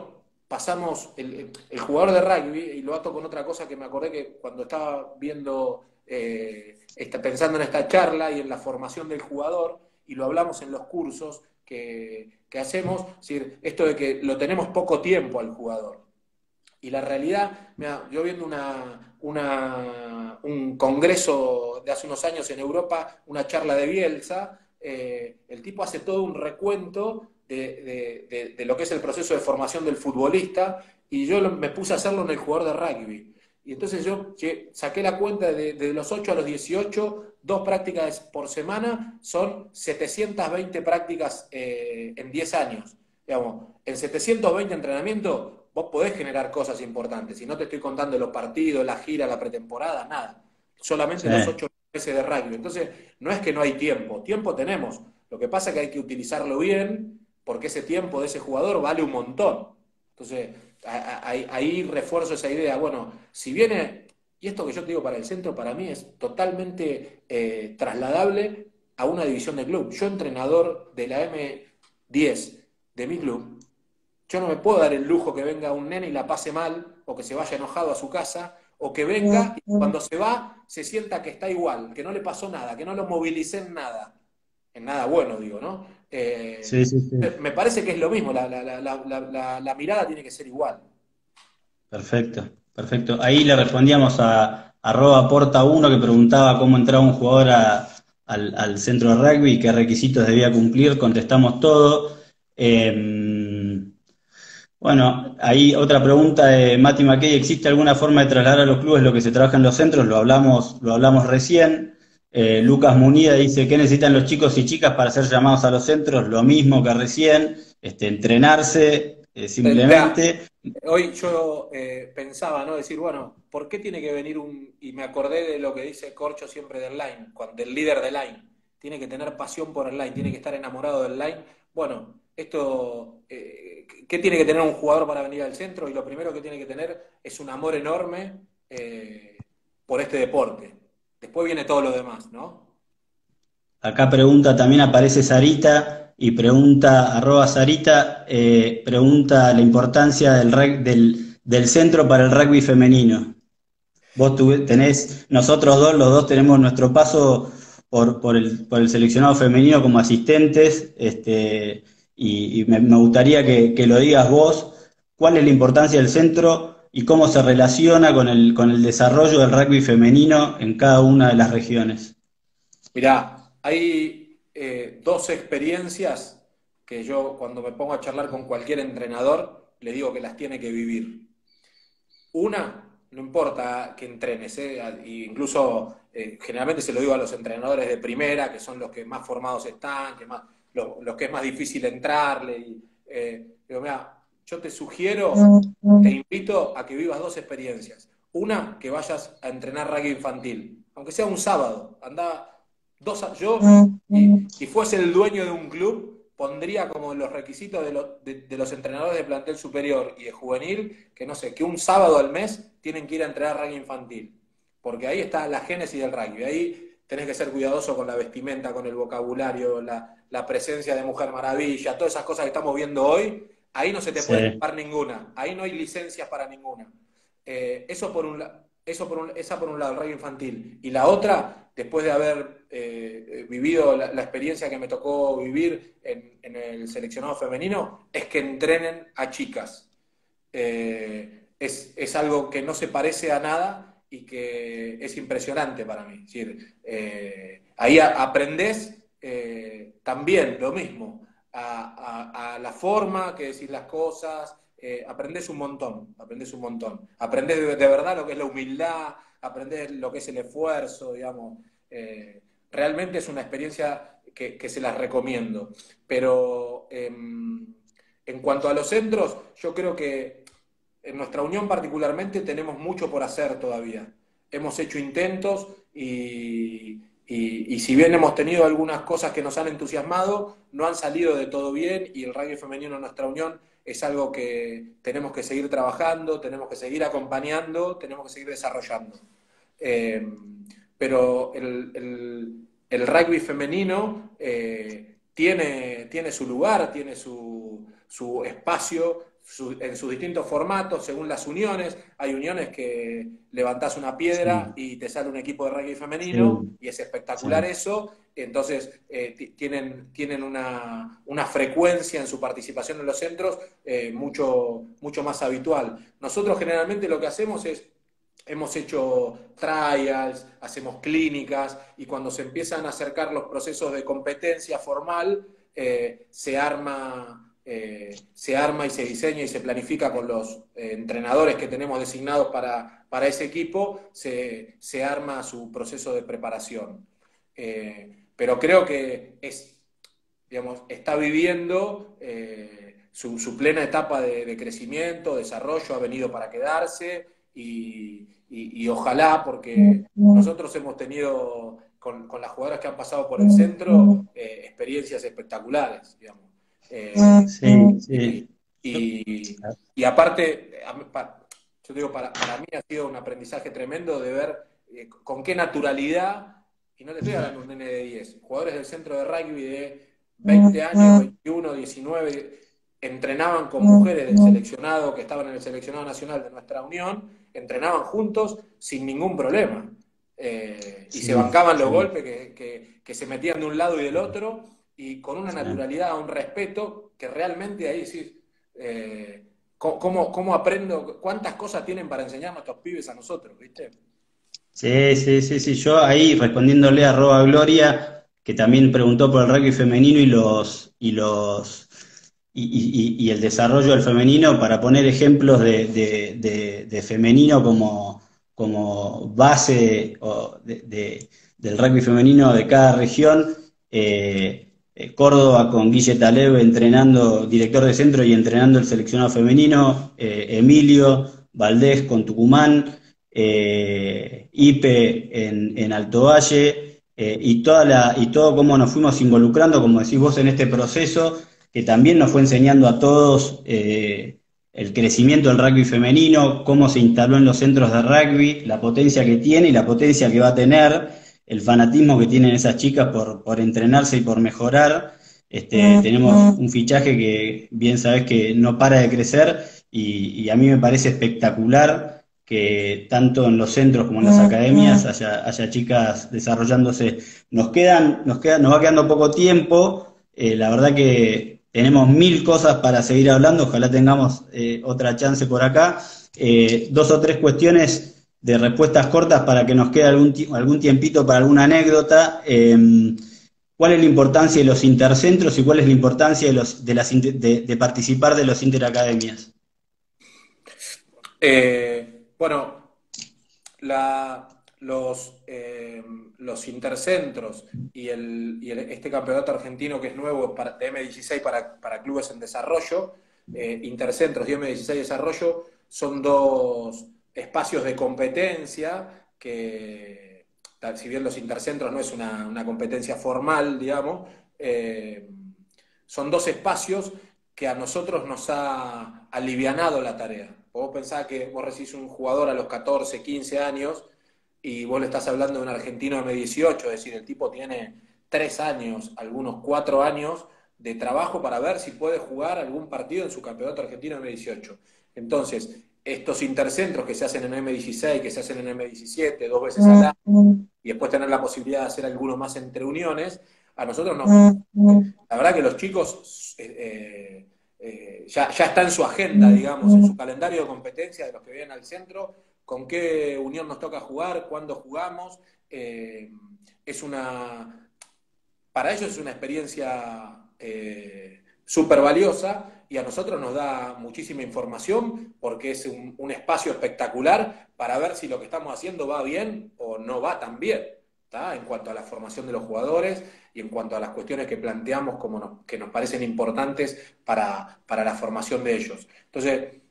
pasamos, el jugador de rugby, y lo ato con otra cosa que me acordé que cuando estaba viendo, pensando en esta charla y en la formación del jugador, y lo hablamos en los cursos que hacemos, es decir, esto de que lo tenemos poco tiempo al jugador. Y la realidad, mira, yo viendo un congreso de hace unos años en Europa, una charla de Bielsa, el tipo hace todo un recuento de lo que es el proceso de formación del futbolista, y yo me puse a hacerlo en el jugador de rugby. Y entonces yo saqué la cuenta de los 8 a los 18, 2 prácticas por semana, son 720 prácticas en 10 años. Digamos, en 720 entrenamientos vos podés generar cosas importantes. Y no te estoy contando los partidos, la gira, la pretemporada, nada. Solamente los 8 meses de rugby. Entonces, no es que no hay tiempo. Tiempo tenemos. Lo que pasa es que hay que utilizarlo bien, porque ese tiempo de ese jugador vale un montón. Entonces, ahí refuerzo esa idea. Bueno, si viene, y esto que yo te digo para el centro, para mí es totalmente trasladable a una división de club. Yo, entrenador de la M10 de mi club, yo no me puedo dar el lujo que venga un nene y la pase mal, o que se vaya enojado a su casa, o que venga y cuando se va se sienta que está igual, que no le pasó nada, que no lo movilicé en nada bueno, digo, ¿no? Sí, sí, sí. Me parece que es lo mismo, la mirada tiene que ser igual. Perfecto, perfecto. Ahí le respondíamos a @porta1, que preguntaba cómo entraba un jugador al centro de rugby y qué requisitos debía cumplir. Contestamos todo. Eh, bueno, ahí otra pregunta de Mati McKay. ¿Existe alguna forma de trasladar a los clubes lo que se trabaja en los centros? Lo hablamos recién. Lucas Munida dice, ¿qué necesitan los chicos y chicas para ser llamados a los centros? Lo mismo que recién, entrenarse, Mirá, simplemente. hoy yo pensaba, ¿no? Decir, bueno, ¿por qué tiene que venir un... Y me acordé de lo que dice Corcho siempre del line, del líder del line. Tiene que tener pasión por el line, tiene que estar enamorado del line. Bueno, esto, ¿qué tiene que tener un jugador para venir al centro? Y lo primero que tiene que tener es un amor enorme por este deporte. Después viene todo lo demás, ¿no? Acá pregunta, también aparece Sarita y pregunta, arroba Sarita, pregunta la importancia del centro para el rugby femenino. Tenés, nosotros dos, los dos tenemos nuestro paso por el seleccionado femenino como asistentes, y me gustaría que lo digas vos, cuál es la importancia del centro y cómo se relaciona con el desarrollo del rugby femenino en cada una de las regiones. Mirá, hay dos experiencias que yo cuando me pongo a charlar con cualquier entrenador le digo que las tiene que vivir. Una, no importa que entrenes, incluso generalmente se lo digo a los entrenadores de primera, que son los que más formados están, los que es más difícil entrarle. Digo, mira, yo te sugiero, te invito a que vivas dos experiencias. Una, que vayas a entrenar rugby infantil, aunque sea un sábado. Anda yo, si fuese el dueño de un club, pondría como los requisitos de los entrenadores de plantel superior y de juvenil, que no sé, que un sábado al mes tienen que ir a entrenar rugby infantil. Porque ahí está la génesis del rugby. Ahí tenés que ser cuidadoso con la vestimenta, con el vocabulario, la presencia de Mujer Maravilla, todas esas cosas que estamos viendo hoy. Ahí no se te puede Sí. escapar ninguna. Ahí no hay licencias para ninguna. Esa por un lado, el rugby infantil. Y la otra, después de haber vivido la experiencia que me tocó vivir en el seleccionado femenino, es que entrenen a chicas. Es algo que no se parece a nada y que es impresionante para mí. Es decir, ahí aprendés también lo mismo, a la forma que decís las cosas, aprendés un montón, aprendés un montón. Aprendés de verdad lo que es la humildad, aprendés lo que es el esfuerzo, digamos. Realmente es una experiencia que se las recomiendo. Pero en cuanto a los centros, yo creo que en nuestra unión particularmente tenemos mucho por hacer todavía. Hemos hecho intentos y si bien hemos tenido algunas cosas que nos han entusiasmado, no han salido de todo bien y el rugby femenino en nuestra unión es algo que tenemos que seguir trabajando, tenemos que seguir acompañando, tenemos que seguir desarrollando. Eh, pero el rugby femenino tiene su lugar, tiene su espacio en sus distintos formatos, según las uniones. Hay uniones que levantás una piedra Sí, y te sale un equipo de rugby femenino sí, y es espectacular sí. eso. Entonces tienen una frecuencia en su participación en los centros mucho más habitual. Nosotros generalmente lo que hacemos es hemos hecho trials, hacemos clínicas y cuando se empiezan a acercar los procesos de competencia formal, se arma y se diseña y se planifica con los entrenadores que tenemos designados para ese equipo, se arma su proceso de preparación. Pero creo que digamos, está viviendo su plena etapa de crecimiento, desarrollo, ha venido para quedarse y ojalá, porque nosotros hemos tenido con las jugadoras que han pasado por el centro experiencias espectaculares, digamos. Sí, Y, sí. y, y aparte, yo digo, para mí ha sido un aprendizaje tremendo de ver con qué naturalidad, y no te estoy hablando de un nene de 10 jugadores del centro de rugby de 20 años, 21, 19, entrenaban con mujeres del seleccionado, que estaban en el seleccionado nacional de nuestra unión, entrenaban juntos sin ningún problema. Y se Sí, bancaban los sí. golpes que se metían de un lado y del otro, y con una Sí. naturalidad, un respeto, que realmente ahí sí, ¿cómo aprendo? ¿Cuántas cosas tienen para enseñar nuestros pibes a nosotros, viste? Sí, sí, sí, sí. Yo ahí respondiéndole a Roa Gloria, que también preguntó por el rugby femenino y los y el desarrollo del femenino, para poner ejemplos de femenino como base del rugby femenino de cada región. Córdoba con Guille Taleb entrenando, director de centro y entrenando el seleccionado femenino, Emilio Valdés con Tucumán, Ipe en Alto Valle, y todo cómo nos fuimos involucrando, como decís vos, en este proceso, que también nos fue enseñando a todos el crecimiento del rugby femenino, cómo se instaló en los centros de rugby, la potencia que tiene y la potencia que va a tener, el fanatismo que tienen esas chicas por entrenarse y por mejorar. Tenemos un fichaje que bien sabés que no para de crecer y a mí me parece espectacular que tanto en los centros como en las academias haya chicas desarrollándose. Nos va quedando poco tiempo. La verdad que tenemos mil cosas para seguir hablando, ojalá tengamos otra chance por acá. Dos o tres cuestiones de respuestas cortas para que nos quede algún tiempito para alguna anécdota. ¿Cuál es la importancia de los intercentros y cuál es la importancia de participar de los interacademias? Bueno, los intercentros este campeonato argentino que es nuevo de M16 para clubes en desarrollo, intercentros y M16 desarrollo, son dos espacios de competencia que, si bien los intercentros no es una competencia formal, digamos, son dos espacios que a nosotros nos ha alivianado la tarea. Vos pensás que vos recibís un jugador a los 14, 15 años y vos le estás hablando de un argentino M18, es decir, el tipo tiene 3 años, algunos 4 años de trabajo para ver si puede jugar algún partido en su campeonato argentino M18. Entonces, estos intercentros que se hacen en M16, que se hacen en M17, 2 veces al año, y después tener la posibilidad de hacer alguno más entre uniones, a nosotros nos... La verdad que los chicos ya está en su agenda, digamos, en su calendario de competencia de los que vienen al centro, con qué unión nos toca jugar, cuándo jugamos. Para ellos es una experiencia súper valiosa y a nosotros nos da muchísima información porque es un espacio espectacular para ver si lo que estamos haciendo va bien o no va tan bien, ¿tá? En cuanto a la formación de los jugadores y en cuanto a las cuestiones que planteamos que nos parecen importantes para la formación de ellos. Entonces,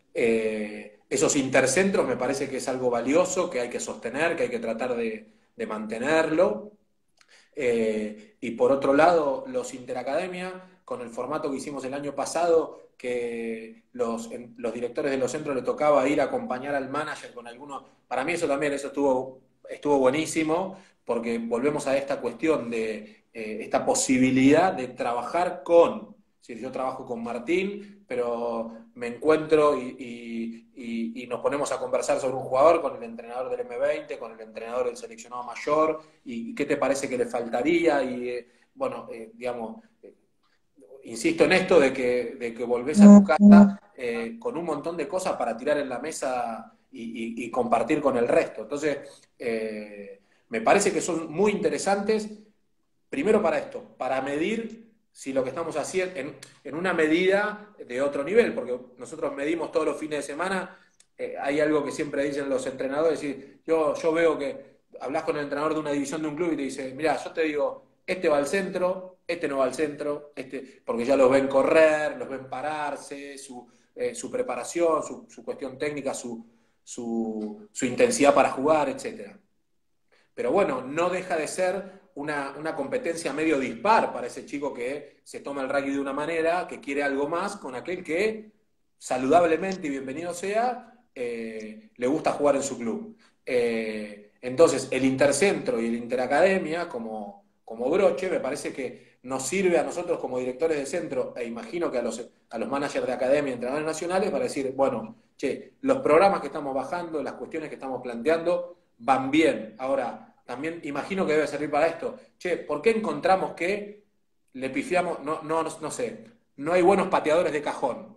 esos intercentros me parece que es algo valioso, que hay que sostener, que hay que tratar de mantenerlo. Y por otro lado, los interacademia, con el formato que hicimos el año pasado, que los directores de los centros le tocaba ir a acompañar al manager con algunos. Para mí eso también, eso estuvo buenísimo, porque volvemos a esta cuestión de esta posibilidad de trabajar con. Si yo trabajo con Martín, pero me encuentro y nos ponemos a conversar sobre un jugador con el entrenador del M20, con el entrenador del seleccionado mayor, y qué te parece que le faltaría, y bueno, digamos, insisto en esto de que volvés a tu casa con un montón de cosas para tirar en la mesa y compartir con el resto. Entonces, me parece que son muy interesantes, primero para esto, para medir si lo que estamos haciendo, en una medida de otro nivel, porque nosotros medimos todos los fines de semana. Hay algo que siempre dicen los entrenadores, yo veo que hablas con el entrenador de una división de un club y te dice, mira, yo te digo, este va al centro, este no va al centro, porque ya los ven correr, los ven pararse, su preparación, su cuestión técnica, su intensidad para jugar, etc. Pero bueno, no deja de ser una competencia medio dispar para ese chico que se toma el rugby de una manera, que quiere algo más, con aquel que, saludablemente y bienvenido sea, le gusta jugar en su club. Entonces, el intercentro y el interacademia, como broche, me parece que nos sirve a nosotros como directores de centro, e imagino que a los managers de academia y entrenadores nacionales, para decir, bueno, los programas que estamos bajando, las cuestiones que estamos planteando, van bien. Ahora, también imagino que debe servir para esto. ¿Por qué encontramos que le pifiamos? No sé, no hay buenos pateadores de cajón.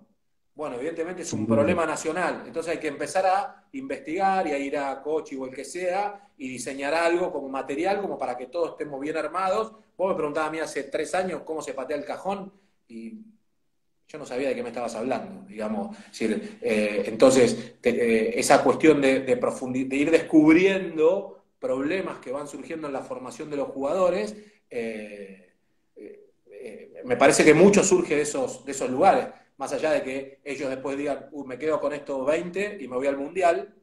Bueno, evidentemente es un problema nacional. Entonces hay que empezar a investigar y a ir a Cochi o el que sea y diseñar algo como material, como para que todos estemos bien armados. Vos me preguntabas a mí hace 3 años cómo se patea el cajón y yo no sabía de qué me estabas hablando, digamos. Es decir, entonces, esa cuestión de ir descubriendo problemas que van surgiendo en la formación de los jugadores, me parece que mucho surge de esos lugares, más allá de que ellos después digan, me quedo con estos 20 y me voy al Mundial,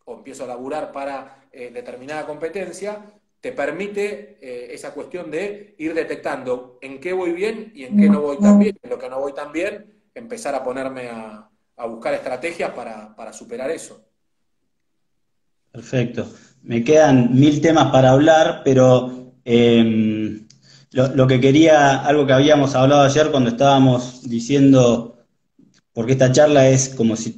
o empiezo a laburar para determinada competencia, te permite esa cuestión de ir detectando en qué voy bien y en qué no voy tan bien. En lo que no voy tan bien, empezar a ponerme a buscar estrategias para superar eso. Perfecto. Me quedan mil temas para hablar, pero lo que quería, algo que habíamos hablado ayer cuando estábamos diciendo, porque esta charla es como si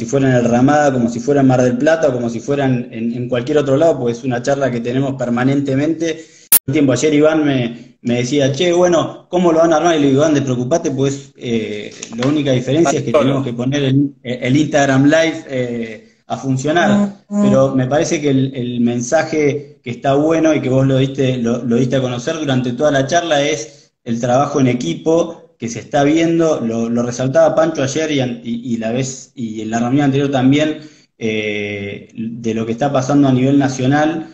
fuera en el Ramada, como si fuera en Mar del Plata, o como si fuera en cualquier otro lado, porque es una charla que tenemos permanentemente. Un tiempo ayer Iván me decía, che, bueno, ¿cómo lo van a armar? Y le digo, Iván, preocupate, pues la única diferencia es que tenemos que poner el Instagram Live a funcionar. Pero me parece que el mensaje que está bueno y que vos lo diste a conocer durante toda la charla es el trabajo en equipo que se está viendo, lo resaltaba Pancho ayer y en la reunión anterior también, de lo que está pasando a nivel nacional,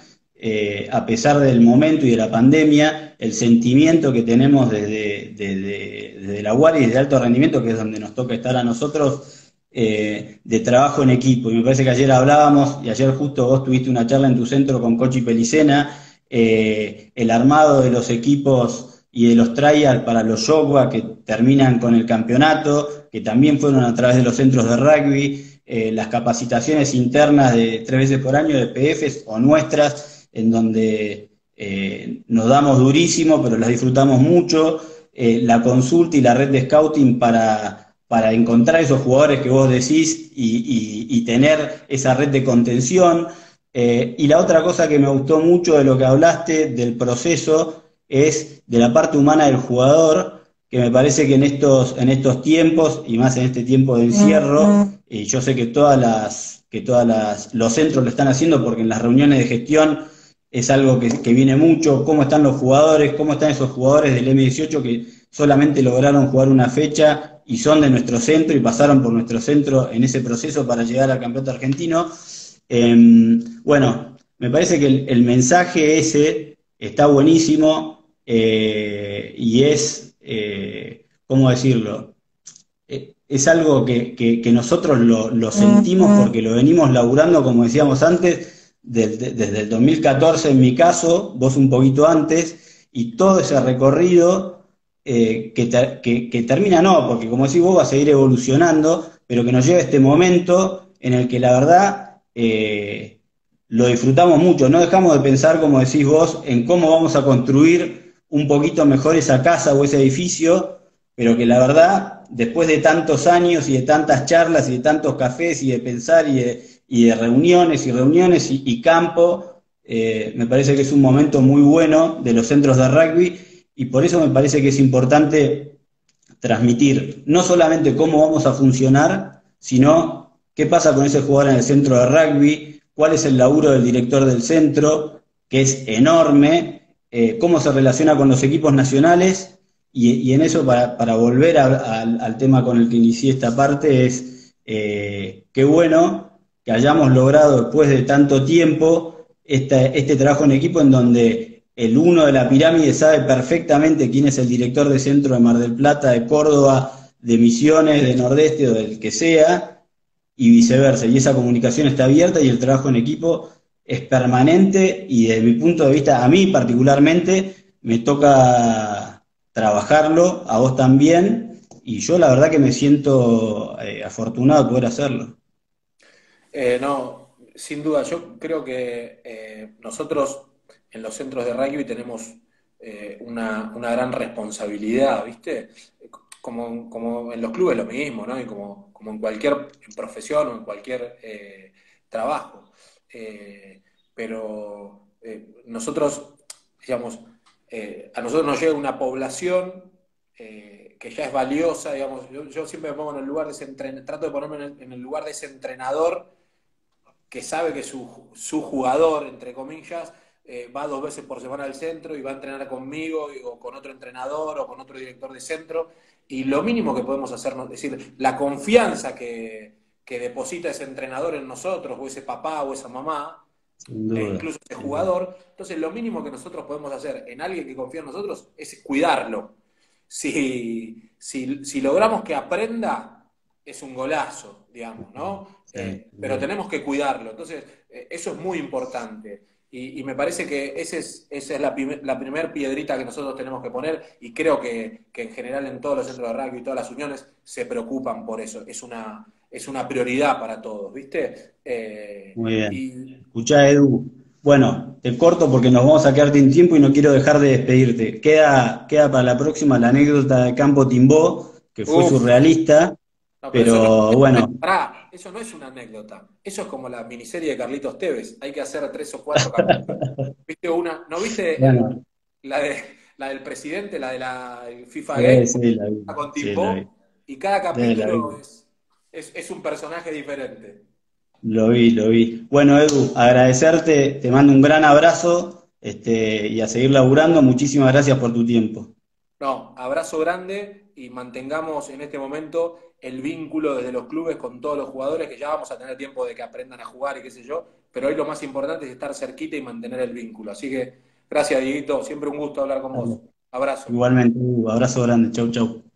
a pesar del momento y de la pandemia, el sentimiento que tenemos desde la guardia y desde alto rendimiento, que es donde nos toca estar a nosotros, de trabajo en equipo. Y me parece que ayer hablábamos, y ayer justo vos tuviste una charla en tu centro con Cochi Pelicena, el armado de los equipos y de los trials para los Yogua que terminan con el campeonato, que también fueron a través de los centros de rugby, las capacitaciones internas de 3 veces por año de PFs o nuestras, en donde nos damos durísimo, pero las disfrutamos mucho, la consulta y la red de scouting para encontrar esos jugadores que vos decís y tener esa red de contención. Y la otra cosa que me gustó mucho de lo que hablaste, del proceso, es de la parte humana del jugador, que me parece que en estos tiempos, y más en este tiempo de encierro, y yo sé que los centros lo están haciendo porque en las reuniones de gestión es algo que viene mucho, cómo están los jugadores, cómo están esos jugadores del M18 que solamente lograron jugar una fecha y son de nuestro centro y pasaron por nuestro centro en ese proceso para llegar al campeonato argentino. Bueno, me parece que el mensaje ese está buenísimo y es, ¿cómo decirlo? Es algo que nosotros lo sentimos porque lo venimos laburando, como decíamos antes, desde el 2014 en mi caso, vos un poquito antes, y todo ese recorrido que termina no, porque como decís vos va a seguir evolucionando, pero que nos lleva a este momento en el que la verdad lo disfrutamos mucho, no dejamos de pensar, como decís vos, en cómo vamos a construir un poquito mejor esa casa o ese edificio, pero que la verdad, después de tantos años y de tantas charlas y de tantos cafés y de pensar y de reuniones y reuniones y campo, me parece que es un momento muy bueno de los centros de rugby y por eso me parece que es importante transmitir no solamente cómo vamos a funcionar, sino qué pasa con ese jugador en el centro de rugby, cuál es el laburo del director del centro, que es enorme, cómo se relaciona con los equipos nacionales, y en eso, para volver al tema con el que inicié esta parte, es qué bueno que hayamos logrado después de tanto tiempo este trabajo en equipo en donde el uno de la pirámide sabe perfectamente quién es el director de centro de Mar del Plata, de Córdoba, de Misiones, de Nordeste o del que sea, y viceversa. Y esa comunicación está abierta y el trabajo en equipo es permanente y desde mi punto de vista, a mí particularmente, me toca trabajarlo, a vos también, y yo la verdad que me siento afortunado de poder hacerlo. No, sin duda, yo creo que nosotros en los centros de rugby tenemos una gran responsabilidad, ¿viste? Como en los clubes lo mismo, ¿no? Y como en cualquier profesión o en cualquier trabajo. Pero nosotros, digamos, a nosotros nos llega una población que ya es valiosa, digamos, yo siempre me pongo en el lugar de ese entrenador, trato de ponerme en el lugar de ese entrenador que sabe que su jugador, entre comillas, va 2 veces por semana al centro y va a entrenar conmigo o con otro entrenador o con otro director de centro. Y lo mínimo que podemos hacer, es decir, la confianza que deposita ese entrenador en nosotros, o ese papá o esa mamá, sin e duda. incluso ese jugador. Entonces, lo mínimo que nosotros podemos hacer en alguien que confía en nosotros es cuidarlo. Si logramos que aprenda, es un golazo, digamos, ¿no? Sí, Pero tenemos que cuidarlo. Entonces, eso es muy importante. Y me parece que esa es la primer piedrita que nosotros tenemos que poner, y creo que en general en todos los centros de rugby y todas las uniones se preocupan por eso. Es una prioridad para todos, ¿viste? muy bien. Y Escuchá, Edu. Bueno, te corto porque nos vamos a quedarte en tiempo y no quiero dejar de despedirte. Queda para la próxima la anécdota de Campo Timbó, que fue Uf, surrealista, no, pero eso no, pero bueno, pará, eso no es una anécdota. Eso es como la miniserie de Carlitos Tevez. Hay que hacer 3 o 4 capítulos. ¿Viste una? ¿No viste bueno, la del presidente, la de el FIFA sí, Game? sí, la vi, Con sí, la vi, Timbó. Y cada sí, la vi. capítulo es un personaje diferente. Lo vi, lo vi. Bueno, Edu, agradecerte, te mando un gran abrazo, y a seguir laburando. Muchísimas gracias por tu tiempo. No, abrazo grande y mantengamos en este momento el vínculo desde los clubes con todos los jugadores, que ya vamos a tener tiempo de que aprendan a jugar y qué sé yo, pero hoy lo más importante es estar cerquita y mantener el vínculo. Así que gracias, Dieguito, siempre un gusto hablar con vos. Abrazo. Igualmente, Edu, abrazo grande. Chau, chau.